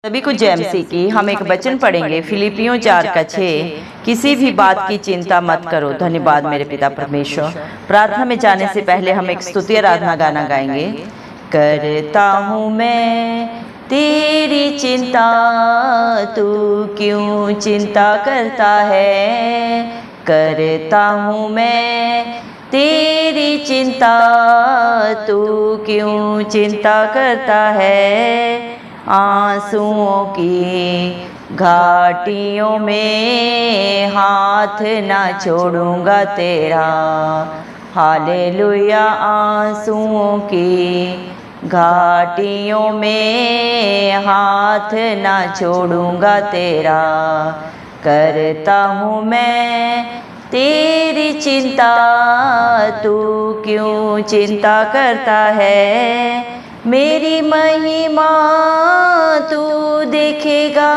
सभी को जय मसीह की। हम एक वचन पढ़ेंगे फिलिपियों 4:6। किसी भी बात की चिंता मत करो। धन्यवाद मेरे पिता परमेश्वर। प्रार्थना में जाने से पहले हम एक स्तुति आराधना गाना गाएंगे। करता हूँ मैं तेरी चिंता, तू क्यों चिंता करता है। करता हूँ मैं तेरी चिंता, तू क्यों चिंता करता है। आंसुओं की घाटियों में हाथ ना छोड़ूंगा तेरा। हालेलुया। आंसुओं की घाटियों में हाथ ना छोड़ूंगा तेरा। करता हूँ मैं तेरी चिंता, तू क्यों चिंता करता है। मेरी महिमा तू देखेगा,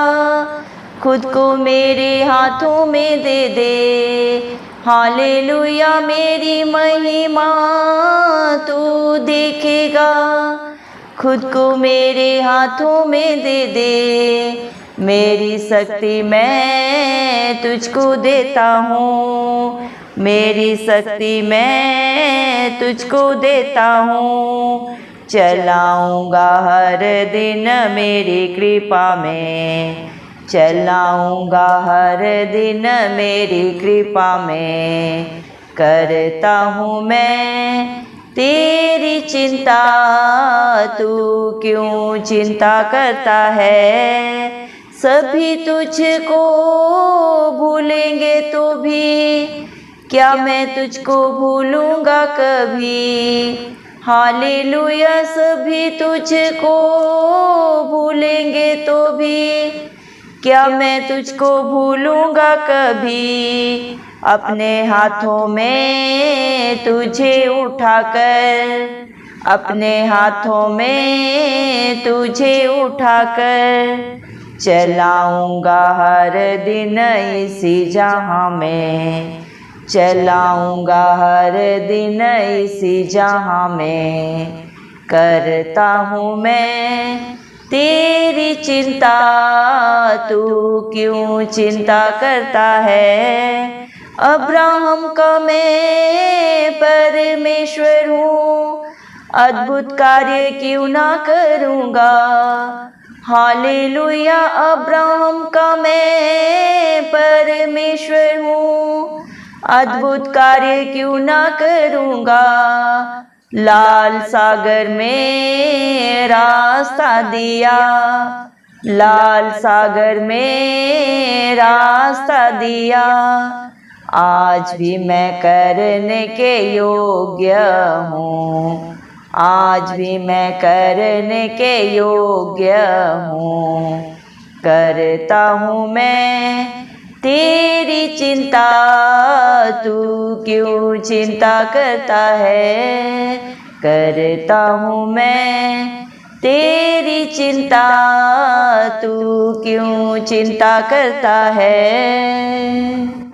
खुद को मेरे हाथों में दे दे। हालेलुया। मेरी महिमा तू देखेगा, खुद को मेरे हाथों में दे दे। मेरी शक्ति मैं तुझको देता हूँ, मेरी शक्ति मैं तुझको देता हूँ। चलाऊंगा हर दिन मेरी कृपा में, चलाऊंगा हर दिन मेरी कृपा में। करता हूँ मैं तेरी चिंता, तू क्यों चिंता करता है। सभी तुझको भूलेंगे तो भी क्या मैं तुझको भूलूंगा कभी। हालेलुया। सभी तुझको भूलेंगे तो भी क्या मैं तुझको भूलूंगा कभी। अपने हाथों में तुझे उठाकर, अपने हाथों में तुझे उठाकर चलाऊंगा हर दिन इसी जहां में, चलाऊंगा हर दिन इसी जहां में। करता हूँ मैं तेरी चिंता, तू क्यों चिंता करता है। अब्राहम का मैं परमेश्वर हूँ, अद्भुत कार्य क्यों ना करूँगा। हालेलुया। अब्राहम का मैं परमेश्वर हूँ, अद्भुत कार्य क्यों ना करूँगा। लाल सागर में रास्ता दिया, लाल सागर में रास्ता दिया। आज भी मैं करने के योग्य हूँ, आज भी मैं करने के योग्य हूँ। करता हूँ मैं तेरी चिंता, तू क्यों चिंता करता है। करता हूँ मैं तेरी चिंता, तू क्यों चिंता करता है।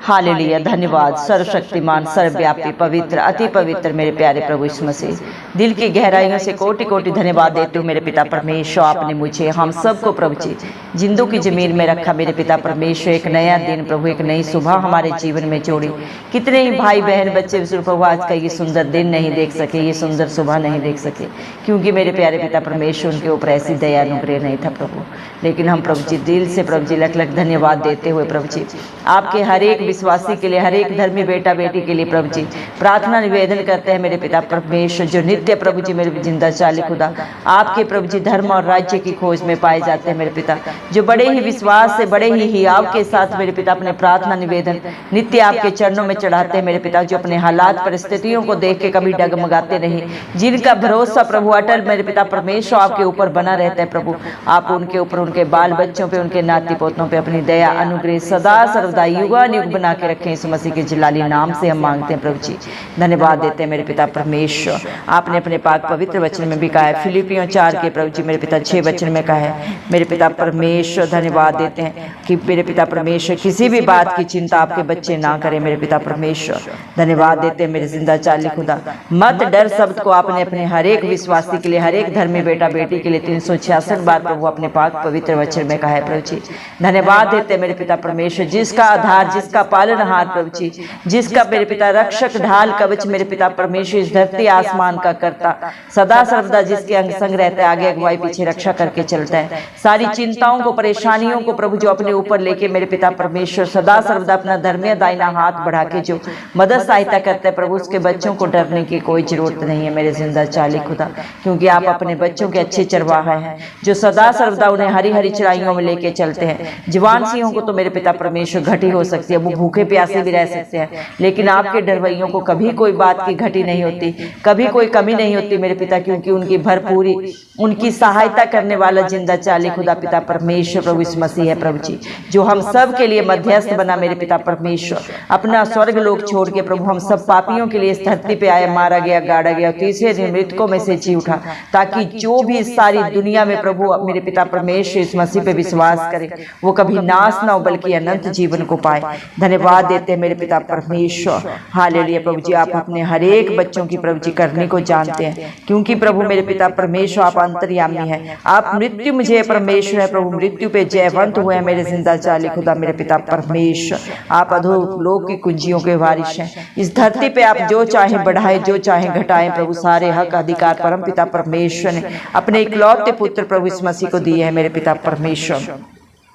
हालेलुया। धन्यवाद सर्वशक्तिमान, सर्वव्यापी, पवित्र, अति पवित्र मेरे प्यारे प्रभु यीशु मसीह। दिल की गहराइयों से कोटि कोटि धन्यवाद देते हूँ मेरे पिता परमेश्वर। आपने मुझे, हम सबको प्रभु जी जिंदों की जमीन में रखा मेरे पिता परमेश्वर। एक नया दिन प्रभु, एक नई सुबह हमारे जीवन में जोड़ी। कितने ही भाई बहन बच्चे प्रभु आज का ये सुंदर दिन नहीं देख सके, ये सुंदर सुबह नहीं देख सके, क्योंकि मेरे प्यारे पिता परमेश्वर उनके ऊपर ऐसी दया अनुग्रह नहीं था प्रभु। लेकिन हम प्रभु जी दिल से प्रभु जी लख लख धन्यवाद देते हुए प्रभु जी आपके हर एक विश्वासी के लिए, हर एक धर्मी बेटा बेटी के लिए प्रभु जी प्रार्थना निवेदन करते हैं मेरे पिता परमेश्वर। जो नित्य प्रभु जी मेरे जिंदा चाली खुदा आपके प्रभु जी धर्म और राज्य की खोज में पाए जाते हैं मेरे पिता, जो बड़े ही विश्वास से, बड़े ही हियाव के साथ मेरे पिता अपने प्रार्थना निवेदन नित्य आपके चरणों में चढ़ाते हैं मेरे पिता। जो अपने हालात परिस्थितियों को देख के कभी डगमगाते नहीं, जिनका भरोसा प्रभु अटल मेरे पिता परमेश्वर आपके ऊपर बना रहता है प्रभु। आप उनके ऊपर, उनके बाल बच्चों पे, उनके नाती पोतों पे अपनी दया अनुग्रह सदा सर्वदा युगान युग बना के रखें। इस मसीह के जलाली नाम से हम मांगते हैं प्रभु जी, धन्यवाद देते हैं मेरे पिता परमेश्वर। आपने अपने पाक पवित्र वचन में भी कहा है, फिलिपियों 4 के प्रभु जी मेरे पिता 6 वचन में कहा है मेरे पिता परमेश्वर। धन्यवाद देते हैं कि मेरे पिता परमेश्वर किसी भी बात की चिंता आपके बच्चे ना करें मेरे पिता परमेश्वर। धन्यवाद देते हैं मेरे जिंदा चाली खुदा। मत डर शब्द को आपने अपने हर एक विश्वासी के लिए, हर एक धर्मी बेटा बेटी के लिए 366 बार प्रभु अपने पाक पवित्र वचन में कहा है प्रभु जी। धन्यवाद देते हैं मेरे पिता परमेश्वर, जिसका आधार, जिसका पालनहार प्रभु जी, जिसका मेरे पिता रक्षक ढाल कवच मेरे पिता परमेश्वर, इस धरती आसमान का करता, सदा सर्वदा जिसके अंग संग रहता है, आगे अगुवाई पीछे रक्षा करके चलता है। सारी चिंताओं को, परेशानियों को प्रभु जो अपने ऊपर लेके मेरे पिता परमेश्वर सदा सर्वदा अपना धर्मीय दाहिना हाथ बढ़ा के जो मदद सहायता करता है प्रभु, उसके बच्चों को डरने की कोई जरूरत नहीं है मेरे जिंदा चाली खुदा, क्योंकि आप अपने बच्चों के अच्छे चरवाहा हैं जो सदा सर्वदा उन्हें हरी हरी चराइयों में लेके चलते हैं। जवान सिंहों को तो मेरे पिता परमेश्वर घटी हो सकती है, वो भूखे प्यासे भी रह सकते हैं, लेकिन आपके डरवैयों को कभी कोई बात की घटी नहीं होती, कभी कोई कमी नहीं होती मेरे पिता, क्योंकि उनकी भरपूरी, उनकी सहायता करने वाला जिंदा चाली खुदा पिता परमेश्वर प्रभु इस मसीह है प्रभु जी, जो हम सब के लिए मध्यस्थ बना मेरे पिता परमेश्वर, अपना स्वर्ग लोक छोड़ के प्रभु हम सब पापियों के लिए इस धरती पे आया, मारा गया, गाड़ा गया, तीसरे दिन मृतकों में से जी उठा, ताकि जो भी इस सारी दुनिया में प्रभु मेरे पिता परमेश्वर इस मसीह पे विश्वास करे वो कभी नाश ना हो बल्कि अनंत जीवन को पाए। धन्यवाद देते हैं मेरे पिता परमेश्वर। हालेलुया प्रभु जी, आप अपने हर एक बच्चों की प्रभु जी करने को जानते हैं, क्योंकि प्रभु मेरे पिता परमेश्वर आप अंतर्यामी हैं, आप मृत्यु मुझे परमेश्वर है प्रभु, मृत्यु पे जयवंत हुए हैं मेरे जिंदा चाली खुदा मेरे पिता परमेश्वर। आप अधोलोक की कुंजियों के वारिश हैं, इस धरती पे आप जो चाहे बढ़ाए, जो चाहे घटाएं प्रभु, सारे हक अधिकार परम पिता परमेश्वर ने अपने इकलौते पुत्र प्रभु इस मसीह को दिए हैं मेरे पिता परमेश्वर।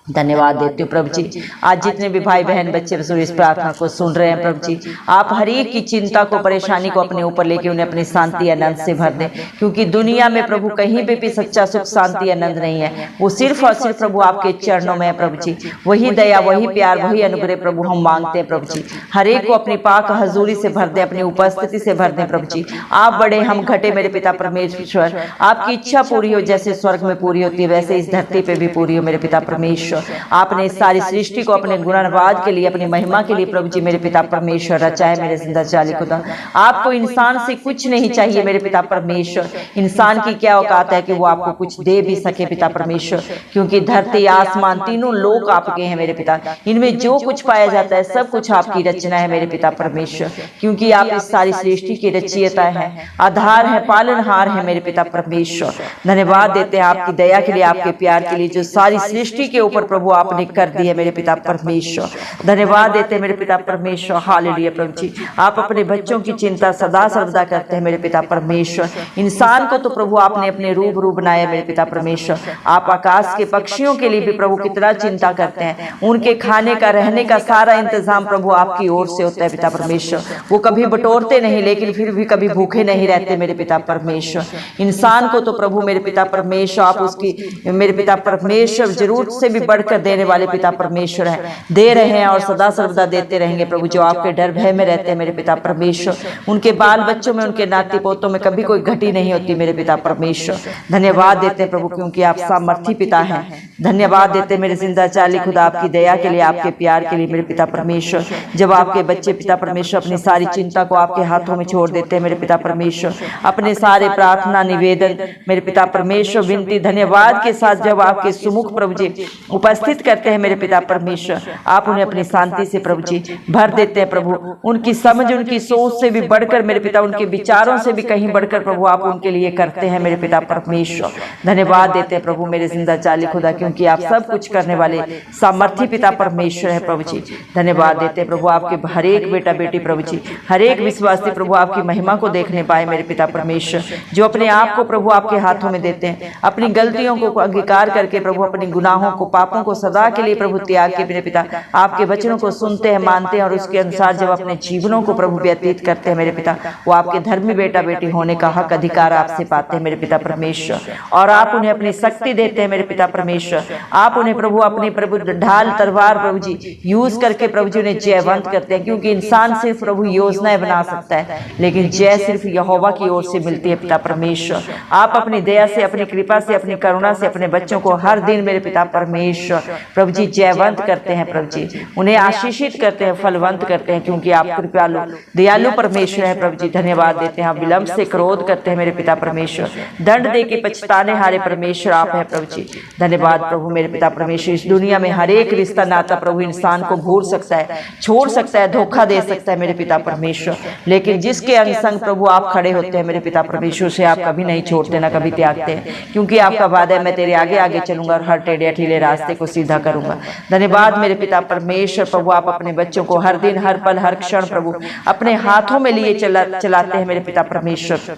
धन्यवाद देती हूँ प्रभु जी, आज जितने भी भाई बहन बच्चे इस प्रार्थना को सुन रहे हैं प्रभु जी, आप हर एक की चिंता को, परेशानी को अपने ऊपर लेके उन्हें अपनी शांति आनंद से भर दें, क्योंकि दुनिया में प्रभु कहीं भी सच्चा सुख शांति आनंद नहीं है, वो सिर्फ और सिर्फ प्रभु आपके चरणों में है प्रभु जी। वही दया, वही प्यार, वही अनुग्रह प्रभु हम मांगते हैं प्रभु जी, हर एक को अपनी पाक हजूरी से भर दे, अपनी उपस्थिति से भर दे प्रभु जी। आप बड़े, हम घटे मेरे पिता परमेश्वर, आपकी इच्छा पूरी हो, जैसे स्वर्ग में पूरी होती है वैसे इस धरती पे भी पूरी हो मेरे पिता परमेश्वर। आपने इस सारी सृष्टि को अपने गुणवाद के लिए, अपनी महिमा के लिए प्रभु जी मेरे पिता परमेश्वर रचा है मेरे जिंदा चाली खुदा। आपको इंसान से कुछ नहीं चाहिए मेरे पिता परमेश्वर, इंसान की क्या औकात है कि वो आपको कुछ दे भी सके पिता परमेश्वर, क्योंकि धरती आसमान तीनों लोक आपके हैं मेरे पिता, इनमें जो कुछ पाया जाता है सब कुछ आपकी रचना है मेरे पिता परमेश्वर, क्योंकि आप इस सारी सृष्टि की रचयिता है, आधार है, पालनहार है मेरे पिता परमेश्वर। धन्यवाद देते हैं आपकी दया के लिए, आपके प्यार के लिए, जो सारी सृष्टि के ऊपर प्रभु आपने कर दिया मेरे पिता परमेश्वर। धन्यवाद देते हैं मेरे पिता परमेश्वर। हालेलुया प्रभु जी, आप अपने बच्चों की चिंता सदा सर्वदा करते हैं मेरे पिता परमेश्वर। इंसान को तो प्रभु आपने अपने रूप बनाया मेरे पिता परमेश्वर, आप आकाश के पक्षियों के लिए भी प्रभु कितना चिंता करते हैं, उनके खाने का, रहने का सारा इंतजाम प्रभु आपकी ओर से होता है पिता परमेश्वर। वो कभी बटोरते नहीं, लेकिन फिर भी कभी भूखे नहीं रहते मेरे पिता परमेश्वर। इंसान को तो प्रभु मेरे पिता परमेश्वर आप उसकी मेरे पिता परमेश्वर जरूरत से भी बढ़कर देने वाले पिता परमेश्वर हैं, दे रहे हैं और सदा सर्वदा देते रहेंगे प्रभु। जो आपके डर भय में रहते हैं मेरे पिता परमेश्वर, उनके बाल बच्चों में, उनके नाती पोतों में कभी कोई घटी नहीं होती मेरे पिता परमेश्वर। धन्यवाद देते हैं प्रभु, क्योंकि आप सामर्थी पिता हैं। धन्यवाद देते मेरे जिंदा चाली खुदा आपकी दया के लिए, आपके प्यार के लिए मेरे पिता परमेश्वर। जब आपके बच्चे पिता परमेश्वर अपनी सारी चिंता को आपके हाथों में छोड़ देते हैं मेरे पिता परमेश्वर, अपने सारे प्रार्थना निवेदन मेरे पिता परमेश्वर, विनती धन्यवाद के साथ जब आपके सुमुख प्रभु जी उपस्थित करते हैं मेरे पिता परमेश्वर, आप उन्हें अपनी शांति से प्रभु जी भर देते हैं प्रभु। उनकी समझ, उनकी सोच से भी बढ़कर मेरे पिता, उनके विचारों से भी कहीं बढ़कर प्रभु आप उनके लिए करते हैं मेरे पिता परमेश्वर। धन्यवाद देते हैं प्रभु मेरे जिंदा चाली खुदा, क्योंकि आप सब कुछ करने वाले सामर्थी पिता परमेश्वर है प्रभु जी। धन्यवाद देते हैं प्रभु आपके हर एक बेटा बेटी प्रभु जी, हर एक विश्वासी प्रभु आपकी महिमा को देखने पाए मेरे पिता परमेश्वर, जो अपने आप को प्रभु आपके हाथों में देते हैं, अपनी गलतियों को अंगीकार करके प्रभु, अपनी गुनाहों को, पापों को सदा के लिए प्रभु त्याग के मेरे पिता आपके वचनों को सुनते हैं, मानते हैं और उसके अनुसार जब अपने जीवनों को प्रभु व्यतीत करते हैं मेरे पिता, वो आपके धर्मी बेटा बेटी होने का हक अधिकार आपसे पाते हैं मेरे पिता परमेश्वर। और आप उन्हें अपनी शक्ति देते हैं मेरे पिता परमेश्वर, परमेश्वर। आप उन्हें प्रभु अपनी प्रभु ढाल तलवार प्रभु जी यूज करके प्रभु जी उन्हें जयवंत करते हैं, क्योंकि इंसान सिर्फ प्रभु योजनाएं बना सकता है, लेकिन जय सिर्फ यहोवा की ओर से मिलती है पिता परमेश्वर। आप अपनी दया से, अपनी कृपा से, अपनी करुणा से अपने बच्चों को हर दिन मेरे पिता परमेश्वर प्रभु जी जयवंत करते हैं प्रभु जी, उन्हें आशीषित करते हैं, फलवंत करते हैं, क्योंकि आप कृपालु दयालु परमेश्वर है प्रभु जी। धन्यवाद देते हैं। आप विलंब से क्रोध करते हैं मेरे पिता परमेश्वर, दंड दे के पछताने हारे परमेश्वर आप हैं प्रभु जी। धन्यवाद प्रभु मेरे पिता परमेश्वर। इस दुनिया में हर एक रिश्ता नाता प्रभु इंसान को भूल सकता है, छोड़ सकता है, धोखा दे सकता है मेरे पिता परमेश्वर, लेकिन जिसके अंग संग प्रभु आप खड़े होते हैं मेरे पिता परमेश्वर, से आप कभी नहीं छोड़ते ना कभी त्यागते हैं, क्योंकि आपका वादा है मैं तेरे आगे आगे चलूंगा और हर टेढ़े अठीले रास्ते को सीधा करूंगा। धन्यवाद मेरे पिता परमेश्वर प्रभु। आप अपने बच्चों को हर दिन, हर पल, हर क्षण प्रभु अपने हाथों में लिए चलाते हैं मेरे पिता परमेश्वर।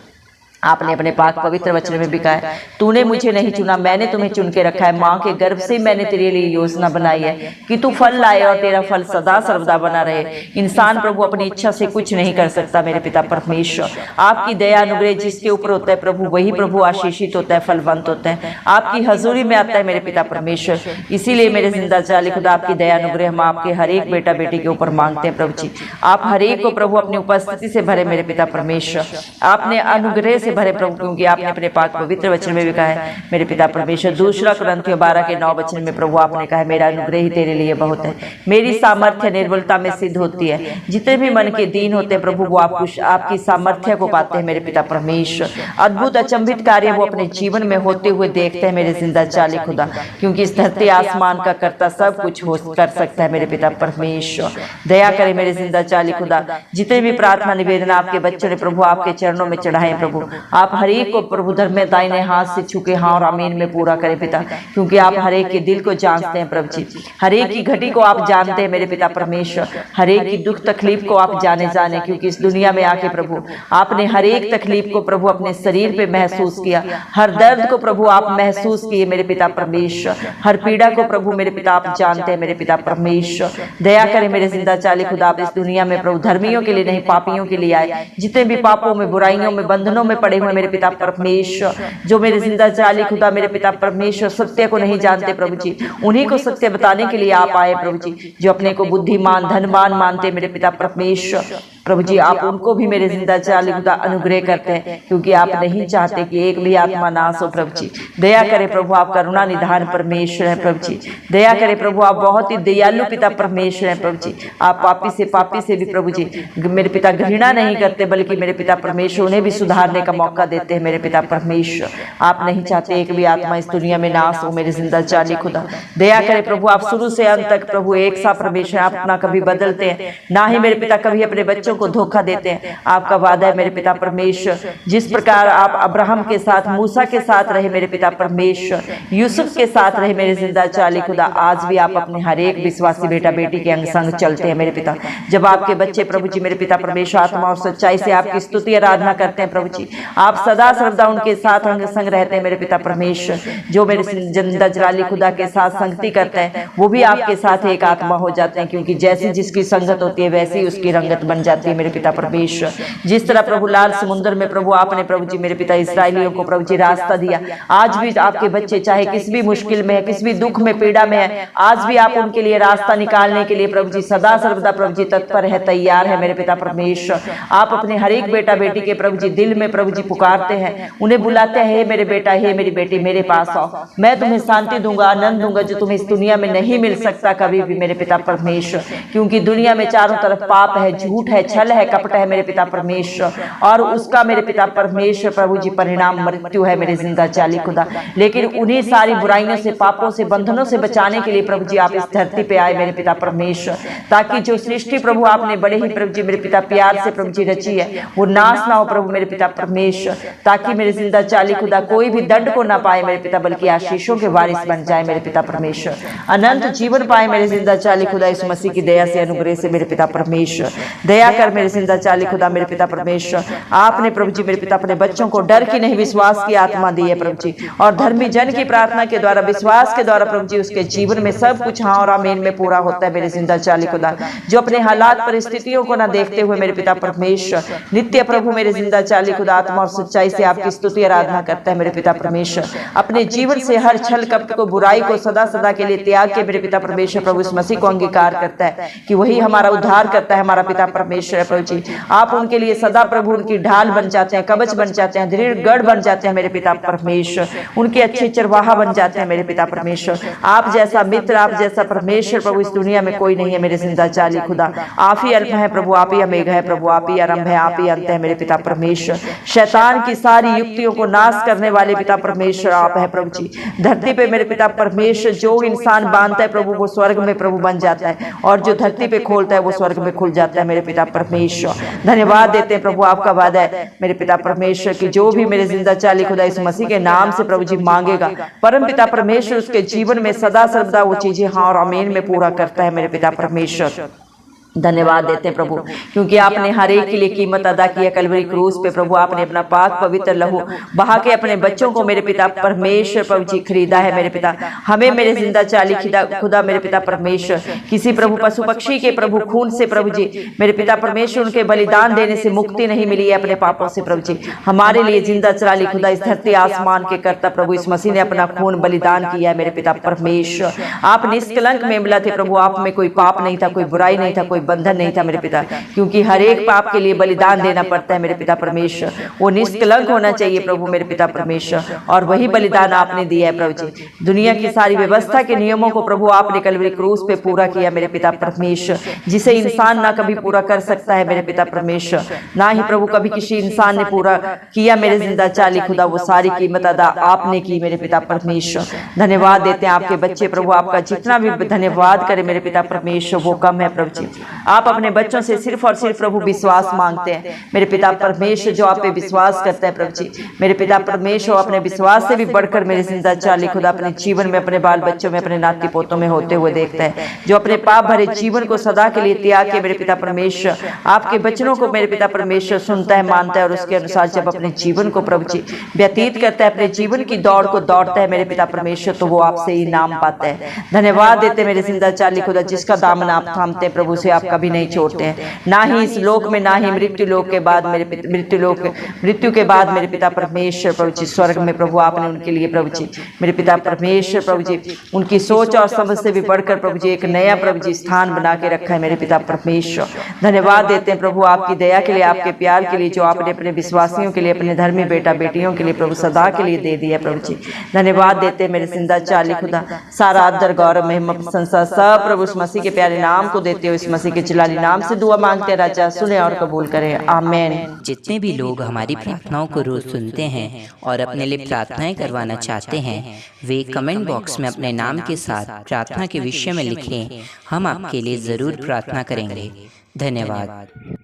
आपने अपने पाक पवित्र वचन में भी कहा है, तूने मुझे नहीं चुना, मैंने तुम्हें चुन के रखा है। माँ के गर्भ से मैंने तेरे लिए योजना बनाई है कि तू फल लाए और तेरा फल सदा सर्वदा बना रहे। इंसान प्रभु अपनी इच्छा से कुछ नहीं कर सकता मेरे पिता परमेश्वर। आपकी दया अनुग्रह जिसके ऊपर होता है प्रभु, वही प्रभु आशीषित होता है, फलवंत होता है, आपकी हजूरी में आता है मेरे पिता परमेश्वर। इसीलिए मेरे जिंदा जाली खुदा आपकी दया अनुग्रह हम आपके हर एक बेटा बेटी के ऊपर मांगते हैं प्रभु जी। आप हर एक को प्रभु अपनी उपस्थिति से भरे मेरे पिता परमेश्वर, आपने अनुग्रह से भरे प्रभु, क्योंकि आपने अपने पाक पवित्र वचन में भी कहा है मेरे पिता परमेश्वर। दूसरा कुरिन्थियों 12:9 वचन में प्रभु आपने कहा है, मेरा अनुग्रह ही तेरे लिए बहुत है, मेरी सामर्थ्य निर्बलता में सिद्ध होती है। जितने भी मन के दीन होते हैं प्रभु वो आपकी सामर्थ्य को पाते हैं मेरे पिता परमेश्वर। अद्भुत अचंभित कार्य वो अपने जीवन में होते हुए देखते हैं मेरे जिंदा जाली खुदा, क्योंकि इस धरती आसमान का कर्ता सब कुछ कर सकता है मेरे पिता परमेश्वर। दया करे मेरे जिंदा जाली खुदा। जितने भी प्रार्थना निवेदन आपके बच्चों ने प्रभु आपके चरणों में चढ़ाए प्रभु, आप हर एक को प्रभु धर्म में दाहिने हाथ से छुके हाँ और आमीन में पूरा करें पिता, क्योंकि आप हर एक के दिल को जानते हैं प्रभु जी। हर एक की घटी को आप जानते हैं मेरे पिता परमेश्वर, हर एक की दुख तकलीफ को आप जाने, क्योंकि इस दुनिया में आके प्रभु आपने हर एक तकलीफ को प्रभु अपने शरीर पे महसूस किया, हर दर्द को प्रभु आप महसूस किए मेरे पिता परमेश्वर, हर पीड़ा को प्रभु मेरे पिता आप जानते हैं मेरे पिता परमेश्वर। दया करें मेरे जिंदा चाली खुदा। आप इस दुनिया में प्रभु धर्मियों के लिए नहीं पापियों के लिए आए, जितने भी पापों में, बुराइयों में, बंधनों में पड़े हुए मेरे पिता परमेश्वर, जो मेरे जिंदा जाली खुदा मेरे पिता परमेश्वर सत्य को नहीं जानते प्रभु जी, उन्हीं को सत्य बताने के लिए आप आए प्रभु जी। जो अपने को बुद्धिमान धनवान मानते मेरे पिता परमेश्वर प्रभु जी, आप उनको भी मेरे जिंदा जाली खुदा अनुग्रह करते हैं, क्योंकि आप नहीं चाहते कि एक भी आत्मा नाश हो प्रभु जी। दया करे प्रभु, आप करुणा निधान परमेश्वर है प्रभु जी। दया करे प्रभु, आप बहुत ही दयालु पिता परमेश्वर है प्रभु जी। आप पापी से भी प्रभु जी मेरे पिता घृणा नहीं करते, बल्कि मेरे पिता परमेश्वर उन्हें भी सुधारने का मौका देते हैं मेरे पिता परमेश्वर। आप नहीं चाहते एक भी आत्मा इस दुनिया में नाश हो मेरे जिंदा जाली खुदा। दया करे प्रभु, आप शुरू से अंत तक प्रभु एक सा परमेश्वर, आप ना कभी बदलते हैं, ना ही मेरे पिता कभी अपने बच्चों को धोखा देते हैं। आपका वादा है मेरे पिता परमेश्वर, जिस प्रकार आप अब्राहम के साथ, मूसा के साथ रहे मेरे पिता परमेश्वर, यूसुफ के साथ रहे मेरे जिंदा चाली खुदा, आज भी आप अपने हर एक विश्वासी बेटा बेटी के अंग संग चलते हैं मेरे पिता। जब आपके बच्चे प्रभु जी मेरे पिता परमेश्वर आत्मा और सच्चाई से आपकी स्तुति आराधना करते हैं प्रभु जी, आप सदा सर्वदा उनके साथ अंग संग रहते हैं मेरे पिता परमेश्वर। जो मेरे जिंदा जलाली खुदा के साथ संगति करते हैं वो भी आपके साथ एक आत्मा हो जाते हैं, क्योंकि जैसी जिसकी संगत होती है वैसी उसकी रंगत बन जाती है मेरे पिता परमेश्वर। जिस तरह प्रभु लाल समुद्र में प्रभु आपने प्रभु जी मेरे पिता इस्राएलियों को प्रभु जी रास्ता दिया, आज भी आपके बच्चे चाहे किस भी मुश्किल में है, किस भी दुख में, पीड़ा में है, आज भी आप उनके लिए रास्ता निकालने के लिए प्रभु जी सदा सर्वदा प्रभु जी तत्पर है, तैयार है मेरे पिता परमेश्वर। आप अपने हर एक बेटा बेटी के प्रभु जी दिल में प्रभु जी पुकारते हैं, उन्हें बुलाते हैं, हे मेरे बेटा, हे मेरी बेटी, मेरे पास आओ, मैं तुम्हें शांति दूंगा, आनंद दूंगा, जो तुम्हें इस दुनिया में नहीं मिल सकता कभी भी मेरे पिता परमेश्वर। क्योंकि दुनिया में चारों तरफ पाप है, झूठ है, छल है, कपट है मेरे पिता परमेश्वर, और उसका मेरे पिता परमेश्वर प्रभु जी परिणाम मृत्यु है मेरे जिंदा जाली खुदा। लेकिन उन्हीं सारी बुराइयों से, पापों से, बंधनों से बचाने के लिए प्रभु जी आप इस धरती पे आए मेरे पिता परमेश्वर, ताकि जो सृष्टि प्रभु आपने बड़े ही प्रभु जी मेरे पिता प्यार से प्रभु जी रची है वो नाश ना हो प्रभु मेरे पिता परमेश्वर, ताकि मेरे जिंदा जाली खुदा कोई भी दंड को ना पाए मेरे पिता, बल्कि आशीषों के वारिस बन जाए मेरे पिता परमेश्वर, अनंत जीवन पाए मेरे जिंदा जाली खुदा, इस मसीह की दया से, अनुग्रह से मेरे पिता परमेश्वर। दया कर मेरे जिंदा चाली खुदा मेरे पिता परमेश्वर, आपने प्रभु जी मेरे पिता अपने बच्चों को डर की नहीं विश्वास की आत्मा दी है प्रभु जी, और धर्मी जन की प्रार्थना के द्वारा विश्वास के द्वारा प्रभु जी उसके जीवन में सब कुछ हाँ और आमीन में पूरा होता है मेरे जिंदा चाली खुदा। जो अपने हालात परिस्थितियों को ना देखते हुए मेरे पिता परमेश्वर नित्य प्रभु मेरे जिंदा चाली खुदा आत्मा और सच्चाई से आपकी स्तुति आराधना करता है मेरे पिता परमेश्वर, अपने जीवन से हर छल कपट को बुराई को सदा सदा के लिए त्याग के मेरे पिता परमेश्वर प्रभु इस मसीह को अंगीकार करता है कि वही हमारा उद्धार करता है हमारा पिता परमेश्वर प्रभु जी। आप उनके लिए सदा प्रभु उनकी ढाल बन जाते हैं, कवच बन जाते हैं, दृढ़ गढ़ बन जाते हैं मेरे पिता परमेश्वर, उनके अच्छे चरवाहा बन जाते हैं मेरे पिता परमेश्वर। आप जैसा मित्र, आप जैसा परमेश्वर प्रभु इस दुनिया में कोई नहीं है मेरे जिंदा चाली खुदा। आप ही अल्फ है प्रभु, आप ही अमेघ है प्रभु, आप ही आरंभ है, आप ही अंत है मेरे पिता परमेश्वर। शैतान की सारी युक्तियों को नाश करने वाले पिता परमेश्वर आप है प्रभु जी। धरती पे मेरे पिता परमेश्वर जो इंसान बांधता है प्रभु वो स्वर्ग में प्रभु बन जाता है, और जो धरती पे खोलता है वो स्वर्ग में खुल जाता है मेरे पिता परमेश्वर। धन्यवाद देते हैं प्रभु, आपका वादा है मेरे पिता परमेश्वर की जो भी मेरे जिंदा चाली खुदा इस मसीह के नाम से प्रभु जी मांगेगा परम पिता परमेश्वर उसके जीवन में सदा सर्वदा वो चीजें हाँ और आमीन में पूरा करता है मेरे पिता परमेश्वर। धन्यवाद देते हैं प्रभु क्योंकि आपने हर एक के लिए कीमत अदा किया कलवरी क्रूस पे प्रभु, आपने अपना पाक पवित्र लहू बहा के अपने बच्चों को मेरे पिता परमेश्वर प्रभु जी खरीदा है मेरे पिता। हमें मेरे जिंदा चाली खुदा मेरे पिता परमेश्वर किसी प्रभु पशु पक्षी के प्रभु खून से प्रभु जी मेरे पिता परमेश्वर उनके बलिदान देने से मुक्ति नहीं मिली है अपने पापों से प्रभु जी। हमारे लिए जिंदा चाली खुदा इस धरती आसमान के कर्ता प्रभु इस मसीह ने अपना खून बलिदान किया है मेरे पिता परमेश्वर। आप निष्कलंक मेमला थे प्रभु, आप में कोई पाप नहीं था, कोई बुराई नहीं था, कोई बंधन नहीं था मेरे पिता, क्योंकि हर एक पाप के लिए बलिदान देना पड़ता है मेरे पिता परमेश्वर। वो निष्कलंक होना चाहिए प्रभु मेरे पिता परमेश्वर, और वही बलिदान आपने दिया है प्रभु जी। दुनिया की सारी व्यवस्था के नियमों को प्रभु आपने कलवरी क्रूस पे पूरा किया मेरे पिता परमेश्वर, जिसे इंसान ना कभी पूरा कर सकता है मेरे पिता परमेश्वर, ना ही प्रभु कभी किसी इंसान ने पूरा किया मेरे जिंदा चाली खुदा। वो सारी कीमत अदा आपने की मेरे पिता परमेश्वर। धन्यवाद देते हैं आपके बच्चे प्रभु, आपका जितना भी धन्यवाद करे मेरे पिता परमेश्वर वो कम है प्रभु जी। आप अपने बच्चों से सिर्फ और सिर्फ प्रभु विश्वास मांगते हैं मेरे पिता परमेश्वर, जो आप पे विश्वास करता है प्रभु जी मेरे पिता परमेश्वर अपने विश्वास से भी बढ़कर मेरे जिंदा चाली खुदा अपने जीवन में अपने बाल बच्चों में अपने नाती पोतों में होते हुए देखता है, जो अपने पाप भरे जीवन को सदा के लिए त्याग के मेरे पिता परमेश्वर आपके वचनों को मेरे पिता परमेश्वर सुनता है, मानता है, और उसके अनुसार जब अपने जीवन को प्रभु जी व्यतीत करता है, अपने जीवन की दौड़ को दौड़ता है मेरे पिता परमेश्वर, तो वो आपसे ही नाम पाता है। धन्यवाद देते मेरे जिंदा चाली खुदा, जिसका दामन आप थामते हैं प्रभु से आप कभी नहीं छोड़ते हैं, ना ही इस लोक में ना ही मृत्यु लोक के बाद मेरे मृत्यु के बाद मेरे पिता परमेश्वर प्रभु जी स्वर्ग में प्रभु आपने उनके लिए प्रभु जी मेरे पिता परमेश्वर प्रभु जी उनकी सोच और समझ से भी बढ़कर प्रभु जी एक नया प्रभु जी स्थान बना के रखा है मेरे पिता परमेश्वर। धन्यवाद देते हैं प्रभु आपकी दया के लिए, आपके प्यार के लिए, जो आपने अपने विश्वासियों के लिए, अपने धर्मी बेटा बेटियों के लिए प्रभु सदा के लिए दे दिया प्रभु जी। धन्यवाद देते हैं मेरे जिंदा चाली खुदा, सारा आदर गौरव महिमा प्रशंसा सब प्रभु इस मसीह के प्यारे नाम को देते हो, इस मसीह के चिलाली नाम से दुआ मांगते हैं राजा, सुने और कबूल करें, आमीन। जितने भी लोग हमारी प्रार्थनाओं को रोज सुनते हैं और अपने लिए प्रार्थनाएं करवाना चाहते हैं वे कमेंट बॉक्स में अपने नाम के साथ प्रार्थना के विषय में लिखें, हम आपके लिए जरूर प्रार्थना करेंगे। धन्यवाद।